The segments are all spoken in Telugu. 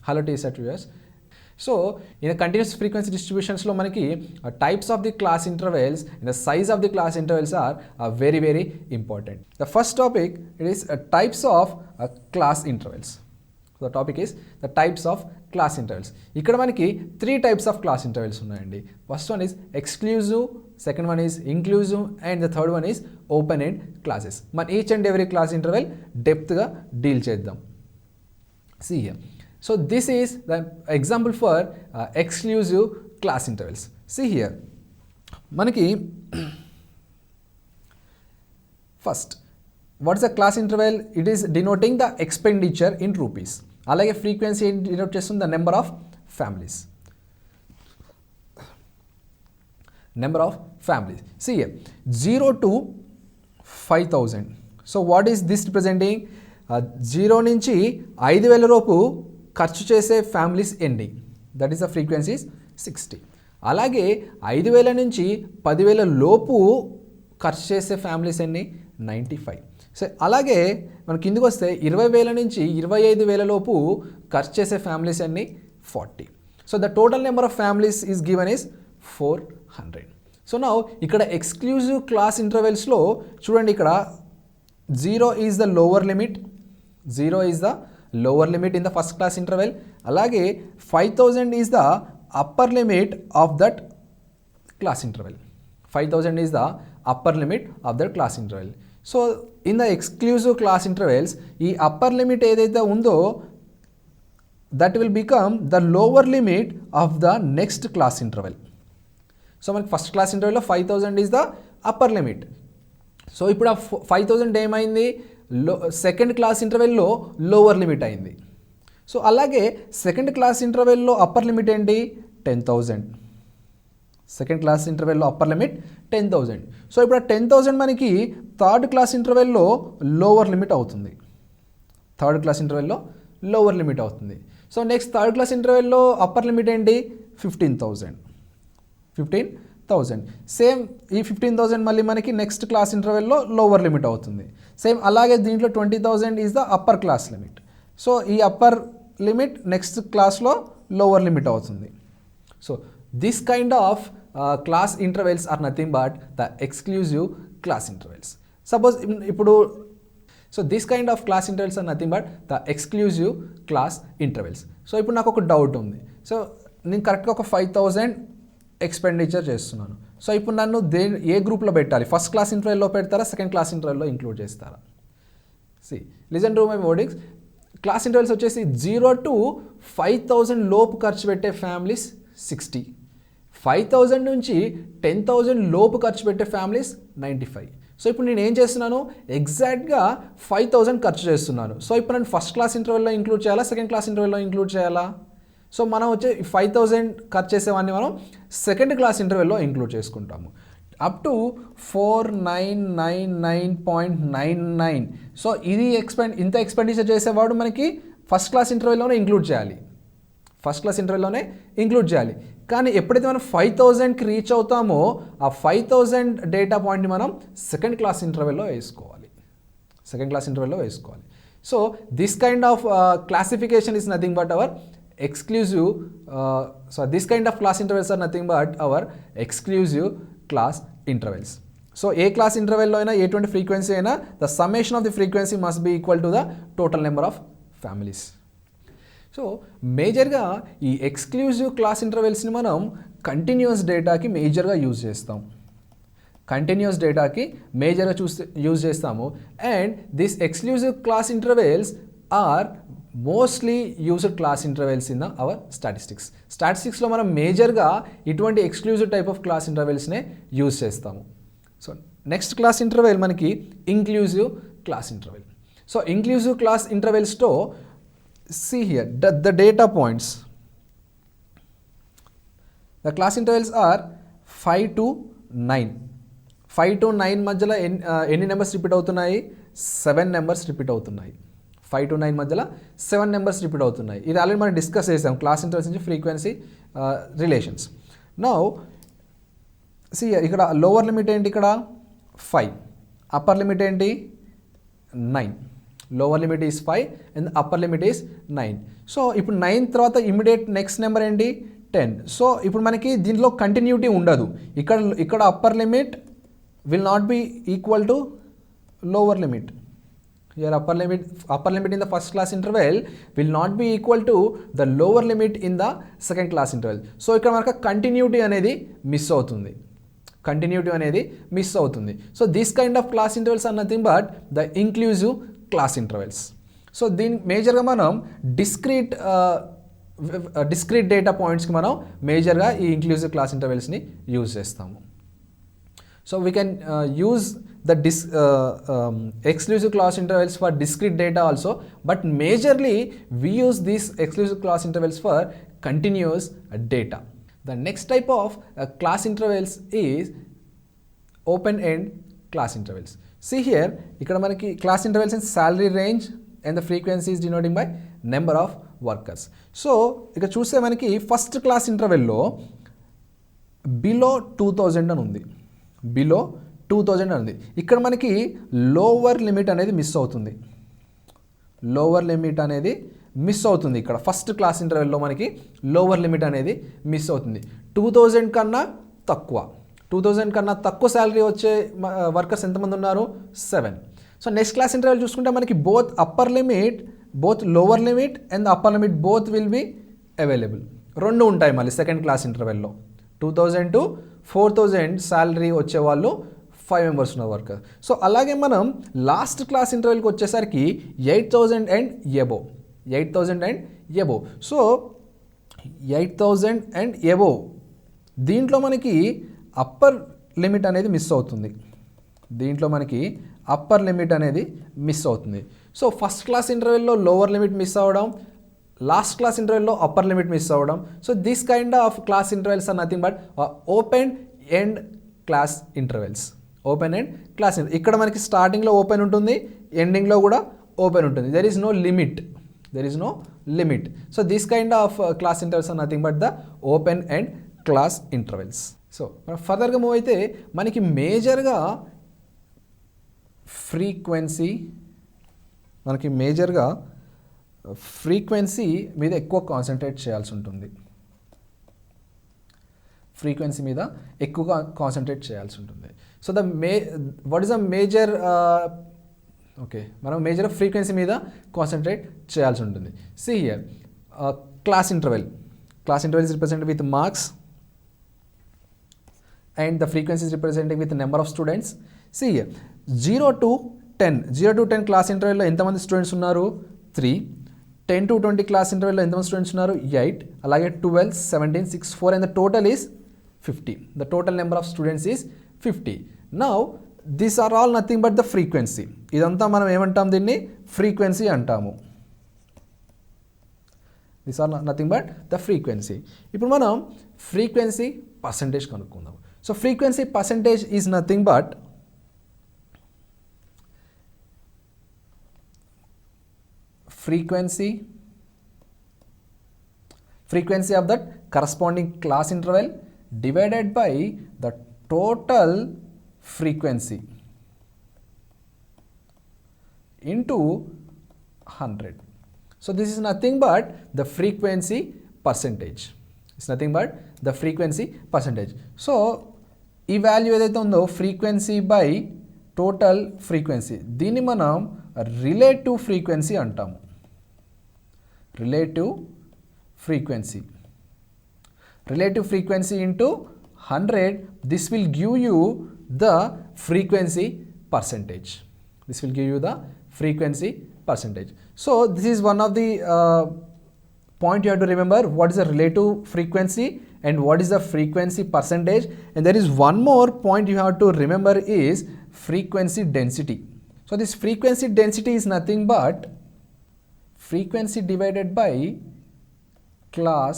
Hello TSAT viewers. So in the continuous frequency distributions lo manaki types of the class intervals and the size of the class intervals are very important. The first topic it is types of class intervals. So the topic is the types of class intervals. Ikkada manaki three types of class intervals unnayandi. First one is exclusive, second one is inclusive, and the third one is open end classes. Man each and every class interval depth ga deal cheddam. See here. So this is the example for exclusive class intervals. See here. Manaki first, what is a class interval? It is denoting the expenditure in rupees. Alage frequency denote chestund the number of families. Number of families. See here, 0 to 5,000. So what is this representing? 0 నుంచి 5,000 రూపు ఖర్చు చేసే ఫ్యామిలీస్ ఎన్ని? That is the frequency 60. అలాగే 5,000 నుంచి 10,000 లోపు ఖర్చు చేసే ఫ్యామిలీస్ ఎన్ని? 95. సో అలాగే మన కిందికి వస్తే 20,000 నుంచి 25,000 లోపు ఖర్చు చేసే ఫ్యామిలీస్ ఎన్ని? 40. So the total number of families is given is 400. So now ఇక్కడ ఎక్స్క్లూజివ్ క్లాస్ ఇంటర్వెల్స్లో చూడండి, ఇక్కడ 0 is the lower limit. 0 is the lower limit in the first class interval. Alage 5,000 is the upper limit of that class interval. 5,000 is the upper limit of that class interval. So in the exclusive class intervals, ee upper limit edaithe undo that will become the lower limit of the next class interval. So manaki first class interval lo 5,000 is the upper limit. So ippudu 5,000 ఏమైంది? సెకండ్ క్లాస్ ఇంటర్వెల్లో లోవర్ లిమిట్ అయింది. సో అలాగే సెకండ్ క్లాస్ ఇంటర్వెల్లో అప్పర్ లిమిట్ ఏంటి? 10,000. సెకండ్ క్లాస్ ఇంటర్వెల్లో అప్పర్ లిమిట్ 10,000. సో ఇప్పుడు 10,000 మనకి థర్డ్ క్లాస్ ఇంటర్వెల్లో లోవర్ లిమిట్ అవుతుంది. థర్డ్ క్లాస్ ఇంటర్వెల్లో లోవర్ లిమిట్ అవుతుంది. సో నెక్స్ట్ థర్డ్ క్లాస్ ఇంటర్వెల్లో అప్పర్ లిమిట్ ఏంటి? 15,000. సేమ్ ఈ 15,000 మళ్ళీ మనకి నెక్స్ట్ క్లాస్ ఇంటర్వెల్లో లోవర్ లిమిట్ అవుతుంది. సేమ్ అలాగే దీంట్లో 20,000 is the upper class limit. So ఈ అప్పర్ లిమిట్ నెక్స్ట్ క్లాస్లో లోవర్ లిమిట్ అవుతుంది. So this kind of class intervals are nothing but the exclusive class intervals. Suppose ఇప్పుడు so this kind of class intervals are nothing but the exclusive class intervals. So ఇప్పుడు నాకు ఒక డౌట్ ఉంది. సో నేను కరెక్ట్గా ఒక 5,000 ఎక్స్పెండిచర్ చేస్తున్నాను. సో ఇప్పుడు నన్ను ఏ గ్రూప్లో పెట్టాలి? ఫస్ట్ క్లాస్ ఇంటర్వెల్లో పెడతారా, సెకండ్ క్లాస్ ఇంటర్వెల్లో ఇంక్లూడ్ చేస్తారా? Listen to my wordings. Class intervals వచ్చేసి 0 to 5,000 లోపు ఖర్చు పెట్టే ఫ్యామిలీస్ 60. 5,000 నుంచి 10,000 లోపు ఖర్చు పెట్టే ఫ్యామిలీస్ 95. సో ఇప్పుడు నేను ఏం చేస్తున్నాను? ఎగ్జాక్ట్గా 5,000 ఖర్చు చేస్తున్నాను. సో ఇప్పుడు నేను ఫస్ట్ క్లాస్ ఇంటర్వెల్లో ఇంక్లూడ్ చేయాలా, సెకండ్ క్లాస్ ఇంటర్వెల్లో ఇంక్లూడ్ చేయాలా? సో మనం వచ్చే 5,000 ఖర్చు చేసేవాడిని మనం సెకండ్ క్లాస్ ఇంటర్వెల్లో ఇంక్లూడ్ చేసుకుంటాము. Up to 4,999.99. సో ఇది ఇంత ఎక్స్పెండిచర్ చేసేవాడు మనకి ఫస్ట్ క్లాస్ ఇంటర్వెల్లోనే ఇంక్లూడ్ చేయాలి. ఫస్ట్ క్లాస్ ఇంటర్వెల్లోనే ఇంక్లూడ్ చేయాలి. కానీ ఎప్పుడైతే మనం 5,000కి రీచ్ అవుతామో ఆ 5,000 డేటా పాయింట్ని మనం సెకండ్ క్లాస్ ఇంటర్వెల్లో వేసుకోవాలి. So this kind of classification is nothing but our exclusive so this kind of class intervals are nothing but our exclusive class intervals. So a class interval lo aina eటువంటి frequency aina the summation of the frequency must be equal to the total number of families. So major ga ee exclusive class intervals ni manam continuous data ki major ga use chestam. Continuous data ki major ga use chestamu and this exclusive class intervals are mostly used class intervals in our స్టాటిస్టిక్స్లో మనం మేజర్గా ఇటువంటి ఎక్స్క్లూజివ్ టైప్ ఆఫ్ క్లాస్ ఇంటర్వెల్స్నే యూజ్ చేస్తాము. సో నెక్స్ట్ క్లాస్ ఇంటర్వెల్ మనకి inclusive class interval. So inclusive class ఇంటర్వెల్స్తో see here the data points. The class intervals are 5 to 9. 5 to 9 మధ్యలో ఎన్ని నెంబర్స్ రిపీట్ అవుతున్నాయి? 7 నెంబర్స్ రిపీట్ అవుతున్నాయి. 5 to 9 మధ్యలో 7 నెంబర్స్ రిపీట్ అవుతున్నాయి. ఇది ఆల్రెడీ మనం డిస్కస్ చేసాం క్లాస్ ఇంటర్వెల్స్ నుంచి ఫ్రీక్వెన్సీ రిలేషన్స్. నౌ సి ఇక్కడ లోవర్ లిమిట్ ఏంటి? ఇక్కడ 5. అప్పర్ లిమిట్ ఏంటి? 9. Lower limit is 5 and upper limit is 9. So ఇప్పుడు 9 తర్వాత ఇమీడియట్ నెక్స్ట్ నెంబర్ ఏంటి 10. సో ఇప్పుడు మనకి దీంట్లో కంటిన్యూటీ ఉండదు. ఇక్కడ upper limit will not be equal to lower limit. Here upper limit in the first class interval will not be equal to the lower limit in the second class interval. So ఇక్కడ మనకు కంటిన్యూటీ అనేది మిస్ అవుతుంది. So this kind of class intervals are nothing but the inclusive class intervals. So దీని మేజర్గా మనం డిస్క్రీట్ డేటా పాయింట్స్కి మనం మేజర్గా ఈ ఇంక్లూజివ్ క్లాస్ ఇంటర్వెల్స్ని యూజ్ చేస్తాము. So we can use the exclusive class intervals for discrete data also, but majorly we use these exclusive class intervals for continuous data. The next type of class intervals is open-end class intervals. See here, ikkada manaki class intervals in salary range and the frequency is denoting by number of workers. So ikkada chuste manaki first class interval lo below 2000 అని ఉంది. బిలో 2000 అనేది ఇక్కడ మనకి లోవర్ లిమిట్ అనేది మిస్ అవుతుంది. ఇక్కడ ఫస్ట్ క్లాస్ ఇంటర్వెల్లో మనకి లోవర్ లిమిట్ అనేది మిస్ అవుతుంది. 2000 కన్నా తక్కువ శాలరీ వచ్చే వర్కర్స్ ఎంతమంది ఉన్నారు 7. సో నెక్స్ట్ క్లాస్ ఇంటర్వెల్ చూసుకుంటే మనకి both lower limit and upper limit both will be available. రెండు ఉంటాయి మళ్ళీ సెకండ్ క్లాస్ ఇంటర్వెల్లో. 2000 to 4000 శాలరీ వచ్చేవాళ్ళు 5 మెంబర్స్ ఉన్న వర్కర్. సో అలాగే మనం లాస్ట్ క్లాస్ ఇంటర్వెల్కి వచ్చేసరికి 8000 and above. So 8000 and above దీంట్లో మనకి అప్పర్ లిమిట్ అనేది మిస్ అవుతుంది. సో ఫస్ట్ క్లాస్ ఇంటర్వెల్లో లోవర్ లిమిట్ మిస్ అవ్వడం, లాస్ట్ క్లాస్ ఇంటర్వెల్లో అప్పర్ లిమిట్ మిస్ అవ్వడం. So this kind of class intervals are nothing but open end class intervals. ఇక్కడ మనకి స్టార్టింగ్లో ఓపెన్ ఉంటుంది, ఎండింగ్లో కూడా ఓపెన్ ఉంటుంది. There is no limit. So this kind of class intervals are nothing but the open end class intervals. So మనం ఫర్దర్గా మూవ్ అయితే మనకి మేజర్గా ఫ్రీక్వెన్సీ మీద ఎక్కువ కాన్సన్ట్రేట్ చేయాల్సి ఉంటుంది. So what is the major మనం మేజర్ ఫ్రీక్వెన్సీ మీద కాన్సన్ట్రేట్ చేయాల్సి ఉంటుంది. See here, class interval is represented with marks and the frequency is represented with the number of students. See here, 0 to 10 class interval లో ఎంతమంది స్టూడెంట్స్ ఉన్నారు 3. 10 to 20 క్లాస్ ఇంటర్వెల్లో ఎంతమంది స్టూడెంట్స్ ఉన్నారు 8. అలాగే 12, 17, 6, 4 and the total is 50. The total number of students is 50. Now these are all nothing but the frequency. ఇదంతా మనం ఏమంటాం, దీన్ని ఫ్రీక్వెన్సీ అంటాము. These are nothing but the frequency. ఇప్పుడు మనం ఫ్రీక్వెన్సీ పర్సంటేజ్ కనుక్కుందాం. So frequency percentage is nothing but frequency of that corresponding class interval divided by the total frequency into 100. So this is nothing but the frequency percentage. So ఈ వాల్యూ ఏదైతే ఉందో ఫ్రీక్వెన్సీ బై టోటల్ ఫ్రీక్వెన్సీ, దీన్ని మనం రిలేటివ్ ఫ్రీక్వెన్సీ అంటాము. Relative frequency into 100, this will give you the frequency percentage. So this is one of the point you have to remember, what is the relative frequency and what is the frequency percentage. And there is one more point you have to remember is frequency density. So this frequency density is nothing but frequency divided by class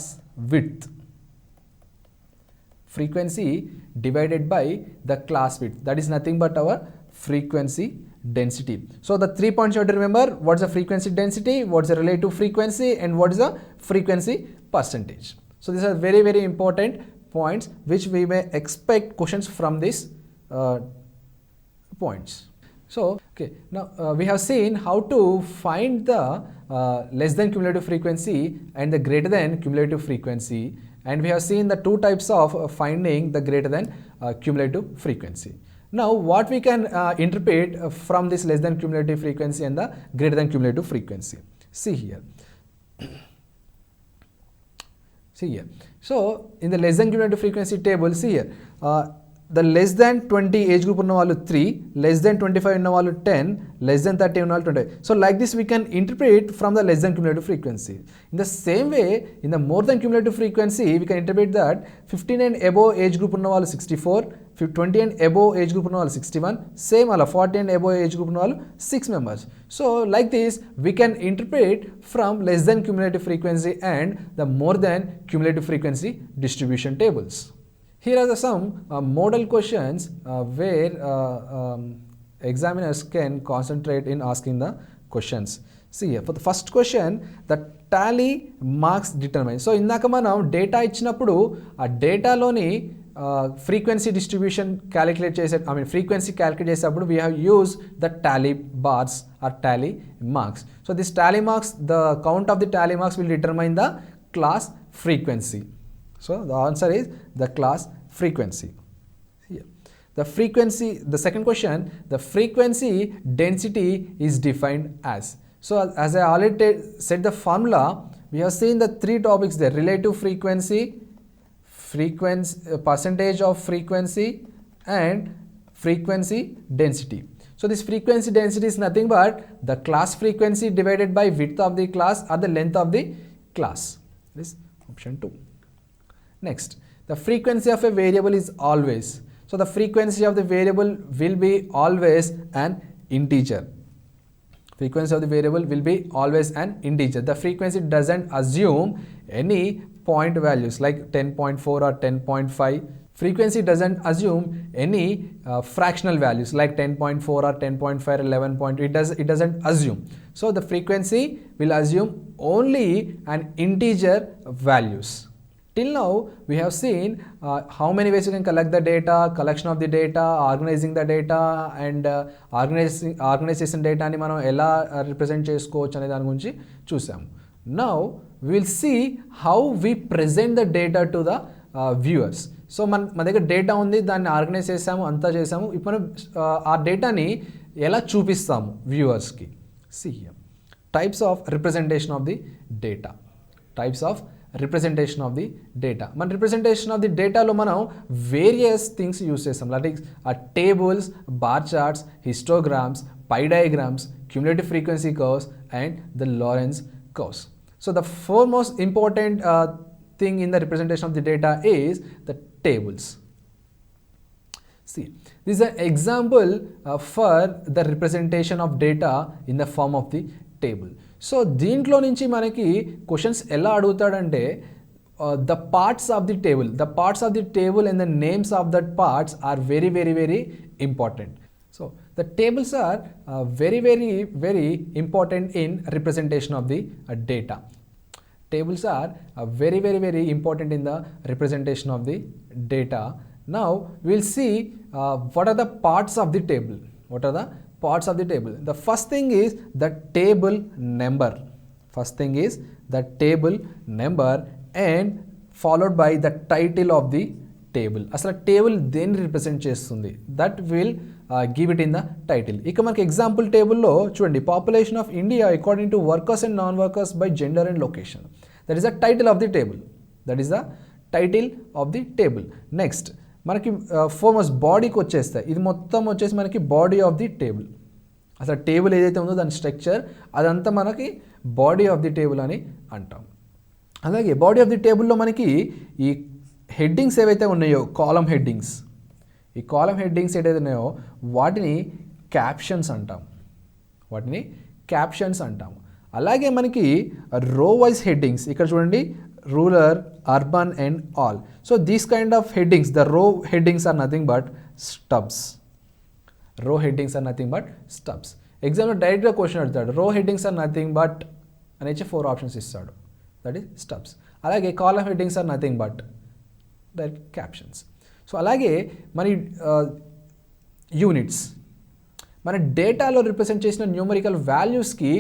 width. That is nothing but our frequency density. So the 3 points you have to remember, what is the frequency density, what is the relative frequency and what is the frequency percentage. So these are very, very important points which we may expect questions from these points. So okay, now we have seen how to find the less than cumulative frequency and the greater than cumulative frequency, and we have seen the two types of finding the greater than cumulative frequency. Now what we can interpret from this less than cumulative frequency and the greater than cumulative frequency. See here. See here. So in the less than cumulative frequency table, see here, the less than 20 age group ఉన్న వాళ్ళు 3, less than 25 ఉన్న వాళ్ళు 10, less than 30 ఉన్న వాళ్ళు 20. So like this we can interpret from the less than cumulative frequency. In the same way, in the more than cumulative frequency, we can interpret that 15 and above age group ఉన్న వాళ్ళు 64, 20 and above age group ఉన్న వాళ్ళు 61, same అలా 40 and above age group ఉన్న వాళ్ళు 6 members. So like this we can interpret from less than cumulative frequency and the more than cumulative frequency distribution tables. Here are some model questions where examiners can concentrate in asking the questions. See here, for the first question, the tally marks determine. So indaka manam data ichinappudu aa data loni frequency distribution calculate chese, frequency calculate chesappudu we have used the tally bars or tally marks. So this tally marks, the count of the tally marks will determine the class frequency. So the answer is the class frequency. Here. The frequency, the second question, the frequency density is defined as. So as I already said the formula, we have seen the three topics there: relative frequency, percentage of frequency, and frequency density. So this frequency density is nothing but the class frequency divided by width of the class or the length of the class. This is option 2. Next, the frequency of a variable is always. So the frequency of the variable will be always an integer. Frequency of the variable will be always an integer. The frequency doesn't assume any point values like 10.4 or 10.5. Frequency doesn't assume any fractional values like 10.4 or 10.5 or 11. It doesn't assume. So the frequency will assume only an integer values. Till now we have seen how many ways you can collect the data, collection of the data, organizing the data, and organization data ni మనం ఎలా రిప్రజెంట్ చేసుకోవచ్చు అనే దాని గురించి చూసాము. Now we will see how we present the data to the viewers. So మన దగ్గర డేటా ఉంది, దాన్ని ఆర్గనైజ్ చేసాము, అంతా చేసాము. ఇప్పుడు మనం ఆ డేటాని ఎలా చూపిస్తాము వ్యూవర్స్కి. See here, types of representation of the data. Types of representation of the data. మన representation of the data లో మనం various things యూస్ చేస్తాం, like tables, bar charts, histograms, pie diagrams, cumulative frequency curves, and the Lorentz curves. So the foremost important thing in the representation of the data is the tables. See, this is an example for the representation of data in the form of the table. So దీంట్లో నుంచి మనకి క్వశ్చన్స్ ఎలా అడుగుతాడంటే the parts of the table and the names of that parts are very, very, very important. So the tables are very, very, very important in representation of the data. Tables are very, very, very important in the representation of the data. Now we'll see what are the parts of the table. What are the parts of the table? The first thing is the table number. And followed by the title of the table. అసలు టేబుల్ దేన్ని రిప్రజెంట్ చేస్తుంది, that will give it in the title. ఇక మనకి ఎగ్జాంపుల్ టేబుల్లో చూడండి, population of India according to workers and non workers by gender and location. That is the title of the table. Next మనకి ఫోర్మోస్ట్ బాడీకి వచ్చేస్తాయి. ఇది మొత్తం వచ్చేసి మనకి బాడీ ఆఫ్ ది టేబుల్. అసలు టేబుల్ ఏదైతే ఉందో దాని స్ట్రక్చర్ అదంతా మనకి బాడీ ఆఫ్ ది టేబుల్ అని అంటాం. అలాగే బాడీ ఆఫ్ ది టేబుల్లో మనకి ఈ హెడ్డింగ్స్ ఏవైతే ఉన్నాయో, కాలమ్ హెడ్డింగ్స్, ఈ కాలమ్ హెడ్డింగ్స్ ఏదైతే ఉన్నాయో వాటిని క్యాప్షన్స్ అంటాం. అలాగే మనకి రో వైజ్ హెడ్డింగ్స్, ఇక్కడ చూడండి, rural, urban and all. So these kind of headings, the row headings are nothing but stubs. Exam లో డైరెక్ట్గా క్వశ్చన్ అడుగుతాడు, రో హెడ్డింగ్స్ ఆర్ నథింగ్ బట్ అనేసి 4 ఆప్షన్స్ ఇస్తాడు, దట్ ఈస్ స్టబ్స్. అలాగే column headings are nothing but direct captions. So అలాగే మరి యూనిట్స్, మన డేటాలో రిప్రజెంట్ చేసిన న్యూమరికల్ వాల్యూస్కి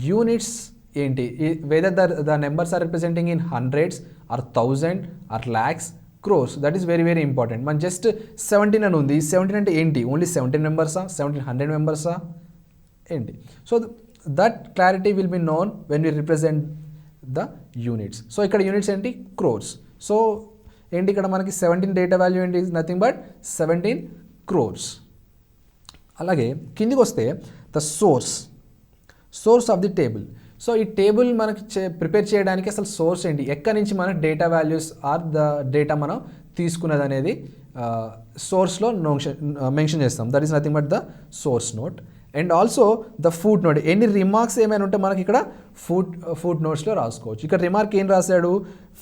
యూనిట్స్ ఏంటి, whether the numbers are representing in hundreds or 1000 or lakhs, crores. That is very very important. మన జస్ట్ 17 అని ఉంది, 17 అంటే ఏంటి, ఓన్లీ 17 మెంబర్సా, 1700 మెంబర్సా ఏంటి? So that clarity will be known when we represent the units. So ఇక్కడ యూనిట్స్ ఏంటి, క్రోర్స్. సో ఏంటి ఇక్కడ మనకి 17 డేటా వాల్యూ ఏంటి, నథింగ్ బట్ 17 crores. అలాగే కిందికి వస్తే the source of the table. So ఈ టేబుల్ మనకి ప్రిపేర్ చేయడానికి అసలు సోర్స్ ఏంటి, ఎక్కడి నుంచి మన data values or the data మనం తీసుకున్నది అనేది సోర్స్లో మెన్షన్ చేస్తాం. That is nothing but the source note. And also the foot note. ఎన్ని రిమార్క్స్ ఏమైనా ఉంటే మనకి ఇక్కడ ఫుట్ నోట్స్లో రాసుకోవచ్చు. ఇక్కడ రిమార్క్ ఏం రాశాడు,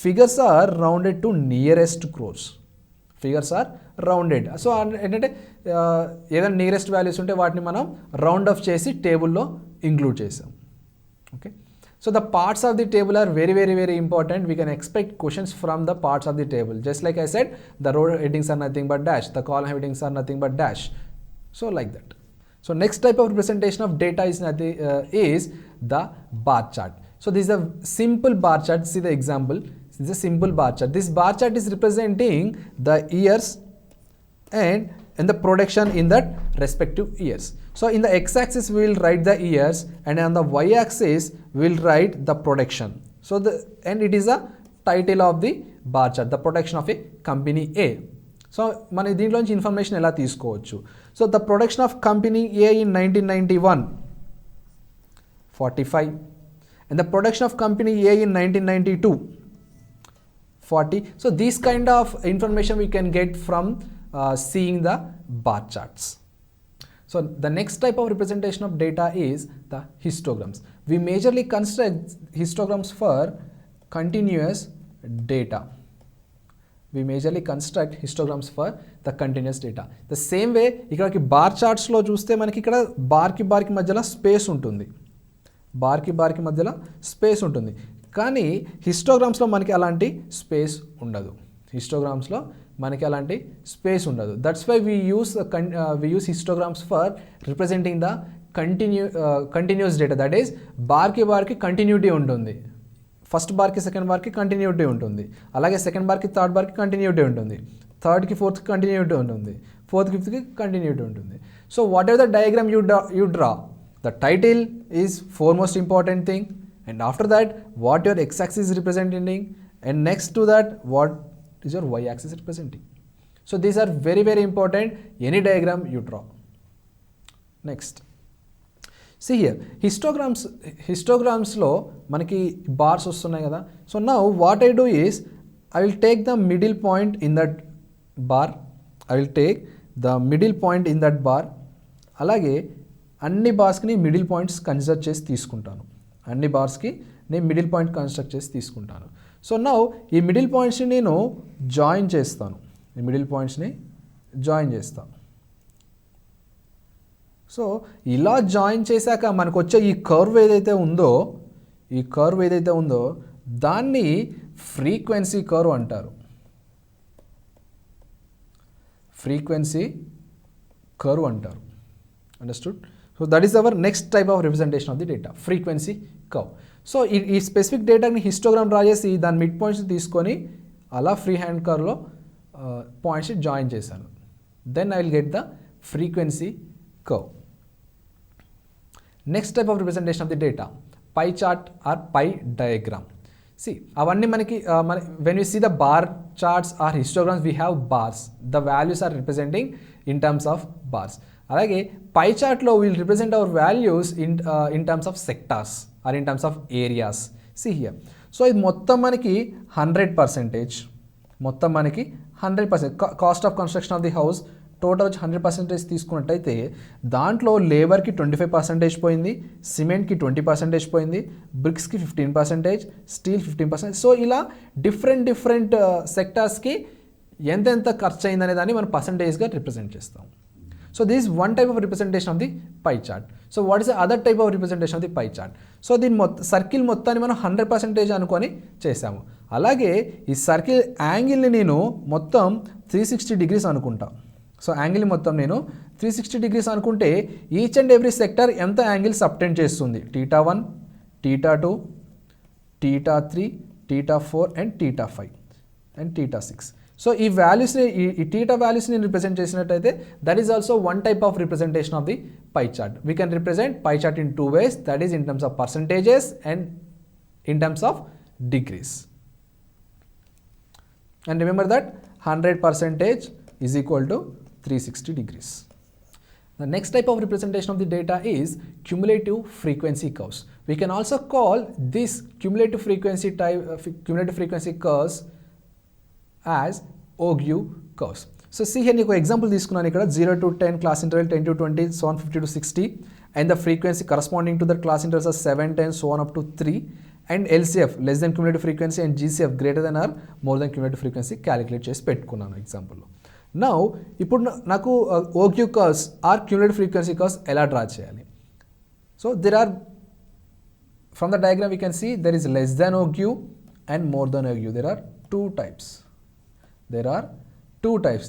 figures are rounded to nearest crores. Figures are rounded. So ఏంటంటే ఏదైనా నియరెస్ట్ వాల్యూస్ ఉంటే వాటిని మనం రౌండ్ ఆఫ్ చేసి టేబుల్లో ఇంక్లూడ్ చేసాం. Okay, so the parts of the table are very very very important. We can expect questions from the parts of the table. Just like I said, the row headings are nothing but dash, the column headings are nothing but dash. So like that. So next type of representation of data is the bar chart. So this is a simple bar chart. See the example. This is a simple bar chart. This bar chart is representing the years and the production in that respective years. So in the x-axis we will write the years, and on the y-axis we will write the production. So and it is a title of the bar chart, the production of a company A. So మన దీంట్లోంచి ఇన్ఫర్మేషన్ ఎలా తీసుకోవచ్చు. So the production of company A in 1991 45, and the production of company A in 1992 40. So this kind of information we can get from seeing the bar charts. So the next type of representation of data is the histograms. We majorly construct histograms for continuous data. The same way ఇక్కడ బార్ చార్ట్స్లో చూస్తే మనకి ఇక్కడ బార్కి మధ్యలో స్పేస్ ఉంటుంది, కానీ హిస్టోగ్రామ్స్లో మనకి అలాంటి స్పేస్ ఉండదు. That's why we use histograms for representing the continuous data. That is బార్కి కంటిన్యూటీ ఉంటుంది. ఫస్ట్ బార్కి సెకండ్ బార్కి కంటిన్యూటీ ఉంటుంది, అలాగే సెకండ్ బార్కి థర్డ్ బార్కి కంటిన్యూటీ ఉంటుంది, థర్డ్కి ఫోర్త్కి కంటిన్యూటీ ఉంటుంది, ఫోర్త్కి ఫిఫ్త్కి కంటిన్యూటీ ఉంటుంది. So whatever the diagram you draw, the title is foremost important thing, and after that what your x-axis is representing, and next to that what is your y-axis representing. So these are very very important, any diagram you draw. Next, see here, histograms lo manaki bars vastunayi kada. So now what I do is I will take the middle point in that bar, alage anni bars ki middle points consider chesi తీసుకుంటాను. అన్ని బార్స్కి నేను మిడిల్ పాయింట్ కన్స్ట్రక్ట్ చేసి తీసుకుంటాను. సో నౌ ఈ మిడిల్ పాయింట్స్ని నేను జాయిన్ చేస్తాను. సో ఇలా జాయిన్ చేశాక మనకు వచ్చే ఈ కర్వ్ ఏదైతే ఉందో దాన్ని ఫ్రీక్వెన్సీ కర్వ్ అంటారు. Understood? So that is our next type of representation of the data, frequency curve. So ఈ స్పెసిఫిక్ డేటాని హిస్టోగ్రామ్ డ్రా చేసి దాని మిడ్ పాయింట్స్ తీసుకొని అలా ఫ్రీ హ్యాండ్ కర్వ్లో పాయింట్స్ జాయిన్ చేశాను. Then I will get the frequency curve. Next type of representation of the data, pie chart or pie diagram. అవన్నీ మనకి when you see the bar charts or histograms we have bars, the values are representing in terms of bars. అలాగే పై చార్ట్లో will represent our values in terms of sectors are in terms of areas. See here, so ఇది మొత్తం మనకి 100%, cost of construction of the house total వచ్చి 100% తీసుకున్నట్టయితే దాంట్లో లేబర్కి 25% పోయింది, సిమెంట్కి 20% పోయింది, బ్రిక్స్కి 15%, స్టీల్ 15%. సో ఇలా డిఫరెంట్ సెక్టార్స్కి ఎంతెంత ఖర్చు అయిందనే దాన్ని మనం పర్సంటేజ్గా రిప్రజెంట్ చేస్తాం. So this is one type of representation of the pie chart. So what is the other type of representation of the pie chart? So దీని సర్కిల్ మొత్తాన్ని మనం 100% అనుకొని చేసాము. అలాగే ఈ సర్కిల్ యాంగిల్ని నేను మొత్తం 360 degrees అనుకుంటా. సో యాంగిల్ మొత్తం నేను 360 degrees అనుకుంటే ఈచ్ అండ్ ఎవ్రీ సెక్టర్ ఎంత యాంగిల్ సబ్టెండ్ చేస్తుంది, 𝜃1, 𝜃2, 𝜃3, 𝜃4 అండ్ 𝜃5 అండ్ 𝜃6. సో ఈ వాల్యూస్ని ఈ టీటా వాల్యూస్ని రిప్రజెంట్ చేసినట్టయితే that is also one type of representation of the pie chart. We can represent pie chart in 2 ways, that is in terms of percentages and in terms of degrees. And remember that 100% is equal to 360 degrees. The next type of representation of the data is cumulative frequency curves. We can also call this cumulative frequency curves as Ō-Gu curves. So see here, నీకు example తీసుకున్నాను ఇక్కడ 0 to 10 class interval, 10 to 20, so on 50 to 60, and the frequency corresponding to the class intervals are 7, 10, so on up to 3. And LCF less than cumulative frequency and GCF greater than or more than cumulative frequency calculate చేసి పెట్టుకున్నాను ఎగ్జాంపుల్లో. నౌ ఇప్పుడు నాకు OQ curves or cumulative frequency curves ఎలా డ్రా చేయాలి? So there are, from the diagram we can see there is less than OQ and more than OQ. There are two types.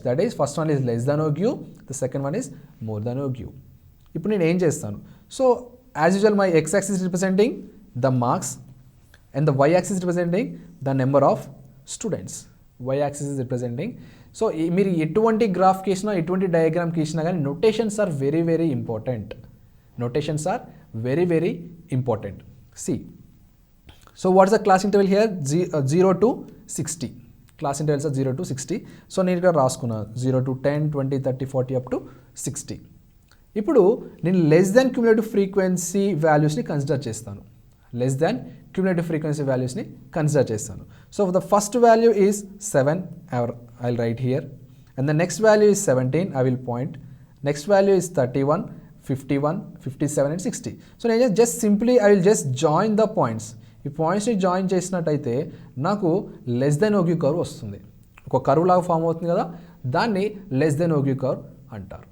That is, first one is less than OQ, the second one is more than OQ. ఇప్పుడు నేను ఏం చేస్తాను? So as usual my x-axis is representing the marks and the y-axis is representing the number of students. Y-axis is representing. So మీరు ఎటువంటి గ్రాఫ్ గీసినా ఎటువంటి డయాగ్రామ్ గీసినా కానీ notations are very very important. See, so what is the class interval here? 0 to 60. Class intervals are 0 to 60. So నేను ఇక్కడ రాసుకున్నాను 0 to 10, 20, 30, 40 up to 60. ఇప్పుడు నేను లెస్ దాన్ క్యుములేటివ్ ఫ్రీక్వెన్సీ వాల్యూస్ని కన్సిడర్ చేస్తాను. So the first value is 7, I'll write here, and the next value is 17, I will point. Next value is 31, 51, 57 and 60. So నేను just simply I will just join the points. ఈ పాయింట్స్ని జాయిన్ చేసినట్టయితే నాకు లెస్ దెన్ OQ కర్వ్ వస్తుంది. ఒక కర్వ్ లాగా ఫామ్ అవుతుంది కదా, దాన్ని లెస్ దెన్ OQ కర్వ్ అంటారు.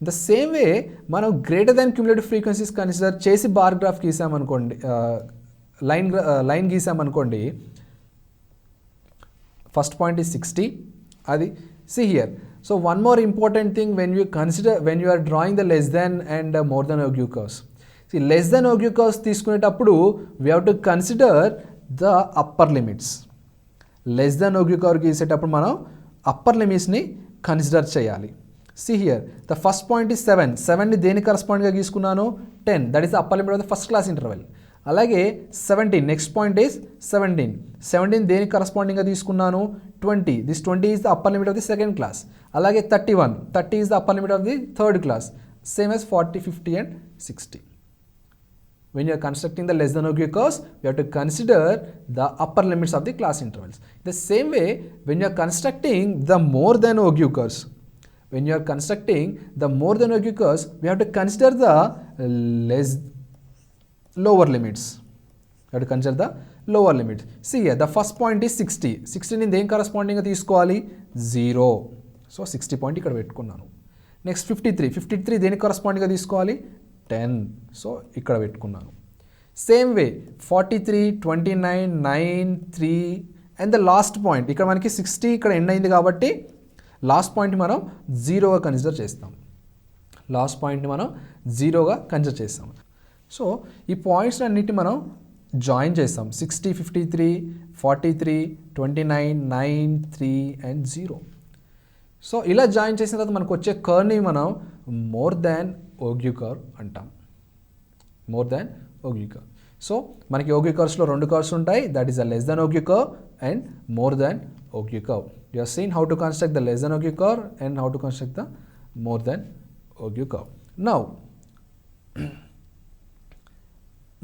ద సేమ్ వే మనం greater than cumulative frequencies consider చేసి బార్ గ్రాఫ్ గీసామనుకోండి, లైన్ గీసామనుకోండి, ఫస్ట్ పాయింట్ ఈజ్ 60. అది see here. So one more important thing when you are drawing the less than and more than OQ curves. See, less than OQ curves తీసుకునేటప్పుడు we have to consider the upper limits. Less than OQ curve గీసేటప్పుడు మనం అప్పర్ లిమిట్స్ని కన్సిడర్ చేయాలి. See here, the first point is 7. 7ని దేనికి కరస్పాండ్గా తీసుకున్నాను? 10. That is the upper limit of the first class interval. అలాగే 17, నెక్స్ట్ పాయింట్ ఈస్ 17. 17 దేనికి కరస్పాండింగ్గా తీసుకున్నాను? 20. This 20 is the upper limit of the second class. అలాగే 31. 30 is the upper limit of the third class. Same as 40, 50 and 60. When you are constructing the less than OQ curves, you have to consider the upper limits of the class intervals. The same way, when you are constructing the more than OQ curves, we have to consider the lower limits. See here, the first point is 60. 60 in the corresponding ga teesukovali 0. So 60 point ikkada pettukunnanu. Next 53. 53 దేనికి corresponding ga teesukovali 10. So ikkada pettukunnanu. Same way 43, 29, 9, 3 and the last point. ikkada manaki 60 ikkada end ayindi kabatti last పాయింట్ని మనం జీరోగా కన్సిడర్ చేస్తాం. సో ఈ పాయింట్స్ అన్నిటిని మనం జాయిన్ చేస్తాం. 60, 53, 43, 29, 9, 3 అండ్ 0. సో ఇలా జాయిన్ చేసిన తర్వాత మనకు వచ్చే కర్వ్ని మనం మోర్ దాన్ OQ కర్వ్ అంటాం. సో మనకి OQ కర్వ్స్లో 2 కర్వ్స్ ఉంటాయి. That is the less than OQ curve and more than OQ curve. You have seen how to construct the less than OQ curve and how to construct the more than OQ curve. Now,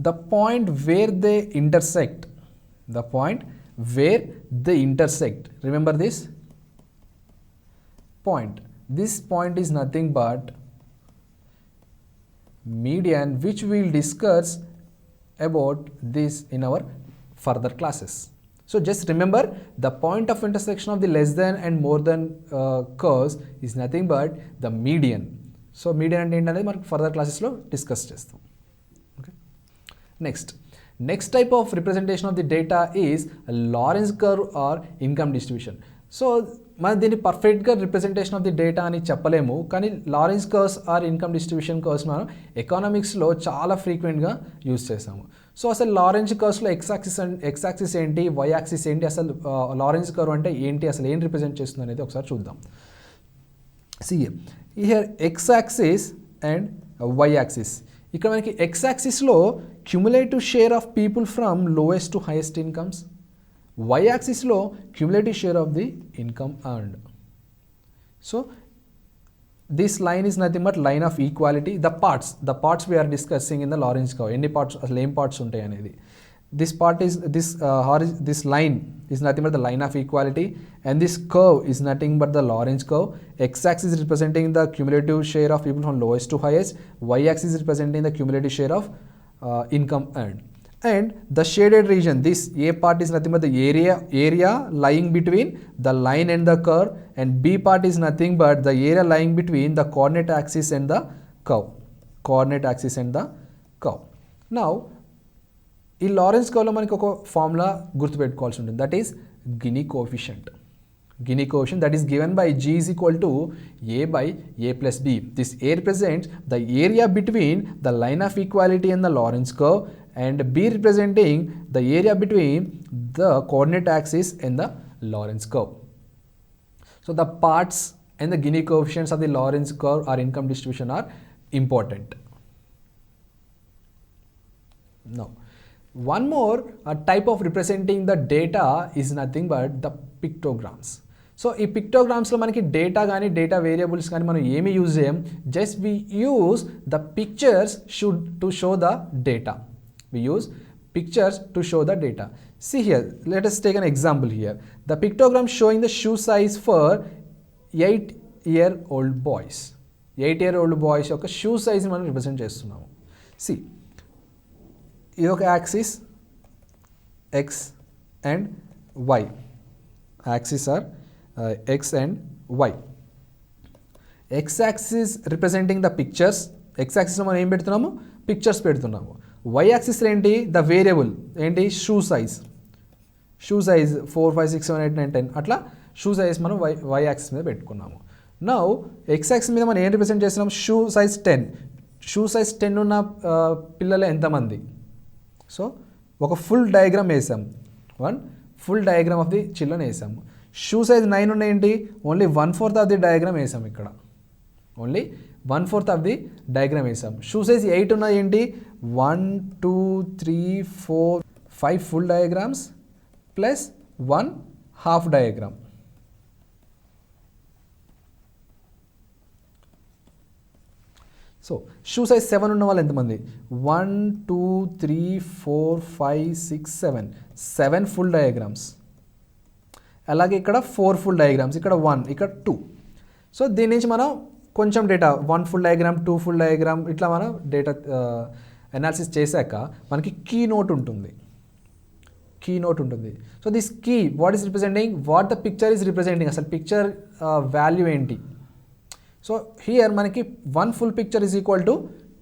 the point where they intersect, remember this point. This point is nothing but median, which we will discuss about this in our further classes. So just remember, the point of intersection of the less than and more than curves is nothing but the median. So median ante enti anedi manaku further classes lo discuss chestam. Okay. Next type of representation of the data is Lorentz curve or income distribution. So మనం దీన్ని పర్ఫెక్ట్గా రిప్రజెంటేషన్ ఆఫ్ ది డేటా అని చెప్పలేము, కానీ Lawrence curves or income distribution curves మనం ఎకనామిక్స్లో చాలా ఫ్రీక్వెంట్గా యూజ్ చేసాము. సో అసలు లారెన్స్ కర్వ్స్లో ఎక్స్ యాక్సిస్ ఏంటి, వై యాక్సిస్ ఏంటి, అసలు లారెన్స్ కర్వ్ అంటే ఏంటి, అసలు ఏం రిప్రజెంట్ చేస్తుంది అనేది ఒకసారి చూద్దాం. See here X axis and Y axis. ఇక్కడ మనకి ఎక్స్ యాక్సిస్లో cumulative share of people from lowest to highest incomes, Y యాక్సిస్లో cumulative share of the income earned. So this line is nothing but line of equality. The parts we are discussing in the Lorentz curve. Any parts, lame parts untai anedi. This part is this line is nothing but the line of equality, and this curve is nothing but the Lorentz curve. X-axis is representing the cumulative share of people from lowest to highest. Y-axis is representing the cumulative share of income earned. And the shaded region, this A part is nothing but the area lying between the line and the curve, and B part is nothing but the area lying between the coordinate axis and the curve. Now, ఈ లారెన్స్ కర్వ్లో మనకి ఒక ఫార్ములా గుర్తుపెట్టుకోవాల్సి ఉంటుంది, that is Gini coefficient. That is given by G is equal to A by A plus B. This A represents the area between the line of equality and the Lorentz curve, and B representing the area between the coordinate axis and the Lorentz curve. So the parts and the Gini coefficients of the Lorentz curve or income distribution are important. Now, one more type of representing the data is nothing but the pictograms. So ఈ పిక్టోగ్రామ్స్లో మనకి డేటా కానీ డేటా వేరియబుల్స్ కానీ మనం ఏమి యూజ్ చేయం, just we use the pictures to show the data. See here, let us take an example here. The pictogram showing the shoe size for 8-year-old boys. 8-year-old boys యొక్క షూ సైజ్ మనం రిప్రజెంట్ చేస్తున్నాము. See, ఇది ఒక axis X and Y. Axis are X and Y. X axis representing the pictures. X axis లో మనం ఏం పెడుతున్నాము, పిక్చర్స్ పెడుతున్నాము. Y axis ఏంటి, ద వేరియబుల్ ఏంటి, షూ సైజ్ 4, 5, 6, 7, 8, 9, 10 అట్లా షూ సైజ్ మనం Y యాక్సిస్ మీద పెట్టుకున్నాము. నౌ X యాక్సిస్ మీద మనం ఏం రిప్రజెంట్ చేస్తున్నాం, షూ సైజ్ 10 ఉన్న పిల్లలు ఎంతమంది. సో ఒక ఫుల్ డయాగ్రామ్ వేసాం, full diagram of the children వేసాము. షూ సైజ్ 9 ఉన్నాయేంటి, ఓన్లీ 1/4 ఆఫ్ ది డయాగ్రామ్ వేసాం. ఇక్కడ ఓన్లీ 1/4 ఆఫ్ ది డయాగ్రామ్ వేసాం. షూ సైజ్ 8 ఉన్నాయి ఏంటి, 1, 2, 3, 4, 5 full diagrams plus 1 half diagram. So shoe size 7 ఉన్న వాళ్ళు ఎంతమంది, 1, 2, 3, 4, 5, 6, 7 ఫుల్ డయాగ్రామ్స్. అలాగే ఇక్కడ 4 ఫుల్ డయాగ్రామ్స్, ఇక్కడ 1, ఇక్కడ 2. సో దీని నుంచి మనం కొంచెం data 1 full diagram, 2 full diagram ఇట్లా మనం డేటా అనాలిసిస్ చేశాక మనకి కీ నోట్ ఉంటుంది. So this key what is representing, what the picture is representing, అసలు పిక్చర్ వాల్యూ ఏంటి. సో హియర్ మనకి 1 full picture is equal to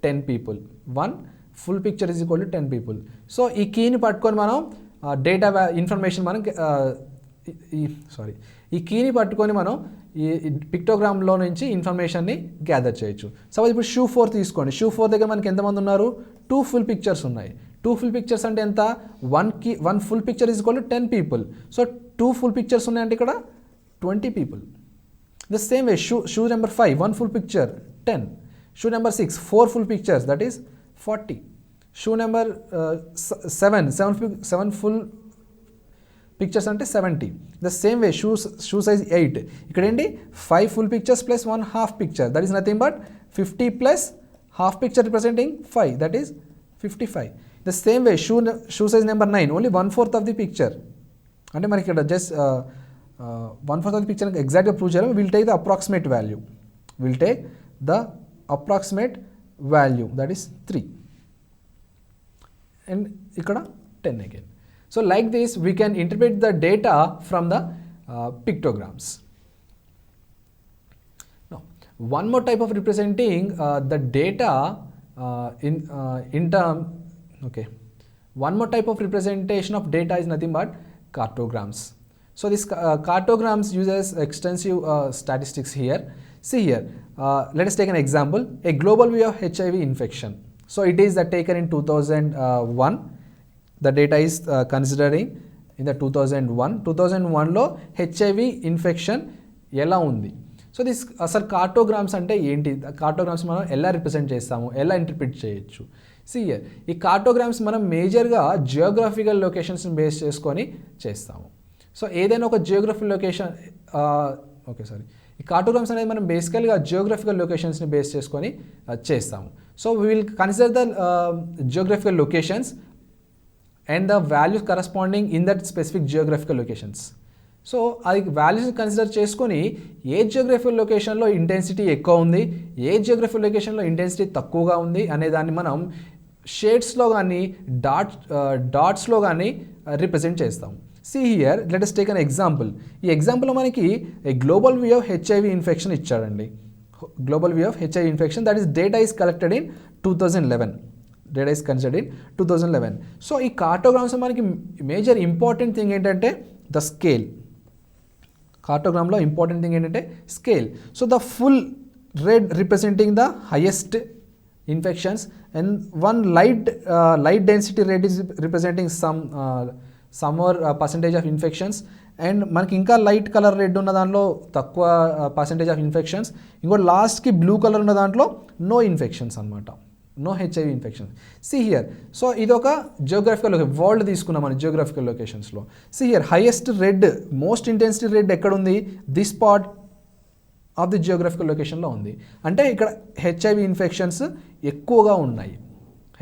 10 people. 1 full picture is equal to 10 people. So ఈ కీని పట్టుకొని మనం డేటా ఇన్ఫర్మేషన్ మనం ఈ కీని పట్టుకొని మనం ఈ పిక్టోగ్రామ్లో నుంచి ఇన్ఫర్మేషన్ని గ్యాదర్ చేయొచ్చు. సపోజ్ ఇప్పుడు షూ 4 తీసుకోండి. షూ 4 దగ్గర మనకి ఎంతమంది ఉన్నారు, 2 ఫుల్ పిక్చర్స్ ఉన్నాయి. 2 ఫుల్ పిక్చర్స్ అంటే ఎంత, 1 full picture is equal to 10 people. So 2 full pictures ఉన్నాయంటే ఇక్కడ 20 people. The same way shoe number 5 1 full picture 10. Shoe number 6 4 full pictures, that is 40. Shoe number 7 full pictures అంటే 70. The same way shoe size 8 ఇక్కడ ఏంటి, 5 full pictures plus 1 half picture, that is nothing but 50 plus half picture representing 5, that is 55. The same way shoe size number 9 only 1/4 of the picture. అంటే మనకి ఇక్కడ జస్ట్ 1/4 ఆఫ్ ది పిక్చర్ ఎగ్జాక్ట్గా ప్రూవ్ చేయాలి. Will take the approximate value, that is 3 and ఇక్కడ 10 again. So like this we can interpret the data from the pictograms. Now one more type of representing the data one more type of representation of data is nothing but cartograms. So this cartograms uses extensive statistics here. See here, let us take an example, a global view of HIV infection. So it is taken in 2001. The data is considering in the 2001 లో HIV infection ఎలా ఉంది. సో దిస్ అసలు కార్టోగ్రామ్స్ అంటే ఏంటి, కార్టోగ్రామ్స్ మనం ఎలా రిప్రజెంట్ చేస్తాము, ఎలా ఇంటర్ప్రిట్ చేయొచ్చు. సియర్ ఈ కార్టోగ్రామ్స్ మనం మేజర్గా జియోగ్రఫికల్ లొకేషన్స్ని బేస్ చేసుకొని చేస్తాము. సో ఏదైనా ఒక జియోగ్రఫికల్ లొకేషన్ ఈ కార్టోగ్రామ్స్ అనేది మనం బేసికల్గా జియోగ్రఫికల్ లొకేషన్స్ని బేస్ చేసుకొని చేస్తాము. So we will consider the geographical locations and the values corresponding in that specific geographical locations. So అది వాల్యూస్ కన్సిడర్ చేసుకొని ఏ జియోగ్రఫికల్ లొకేషన్లో ఇంటెన్సిటీ ఎక్కువ ఉంది, ఏ జియోగ్రఫికల్ లొకేషన్లో ఇంటెన్సిటీ తక్కువగా ఉంది అనే దాన్ని మనం షేడ్స్లో కానీ డాట్స్లో కానీ రిప్రజెంట్ చేస్తాం. See here, let us take an example. ఈ ఎగ్జాంపుల్లో మనకి global view of HIV infection ఇచ్చాడండి. Global view of HIV infection, that is data is collected in 2011. Data is considered in 2011. So ఈ కార్టోగ్రామ్స్ మనకి మేజర్ ఇంపార్టెంట్ థింగ్ ఏంటంటే ద స్కేల్. కార్టోగ్రామ్లో ఇంపార్టెంట్ థింగ్ ఏంటంటే scale. So the full red representing the highest infections and one light density red is representing some more percentage of infections, and మనకి ఇంకా లైట్ కలర్ రెడ్ ఉన్న దాంట్లో తక్కువ పర్సంటేజ్ ఆఫ్ ఇన్ఫెక్షన్స్, ఇంకోటి లాస్ట్కి బ్లూ కలర్ ఉన్న దాంట్లో నో ఇన్ఫెక్షన్స్ అనమాట, no HIV infections. See here, so ఇది ఒక జియోగ్రఫికల్ వరల్డ్ తీసుకున్నాం మన జియోగ్రఫికల్ లొకేషన్స్లో. See here highest red, most intensity red ఎక్కడ ఉంది, this part of the geographical లొకేషన్లో ఉంది. అంటే ఇక్కడ HIV ఇన్ఫెక్షన్స్ ఎక్కువగా ఉన్నాయి,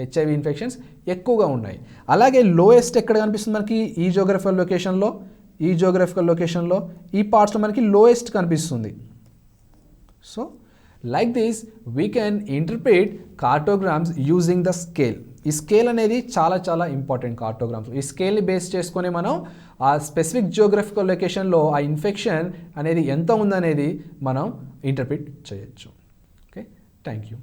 HIV ఇన్ఫెక్షన్స్ ఎక్కువగా ఉన్నాయి. అలాగే లోయెస్ట్ ఎక్కడ కనిపిస్తుంది మనకి ఈ జియోగ్రఫికల్ లొకేషన్లో ఈ పార్ట్స్లో మనకి లోయెస్ట్ కనిపిస్తుంది. So like this we can interpret cartograms using the scale. ఈ స్కేల్ అనేది చాలా చాలా ఇంపార్టెంట్ కార్టోగ్రామ్స్. ఈ స్కేల్ని బేస్ చేసుకొని మనం ఆ స్పెసిఫిక్ జియోగ్రఫికల్ లొకేషన్లో ఆ ఇన్ఫెక్షన్ అనేది ఎంత ఉందనేది మనం ఇంటర్ప్రిట్ చేయొచ్చు. Okay, thank you.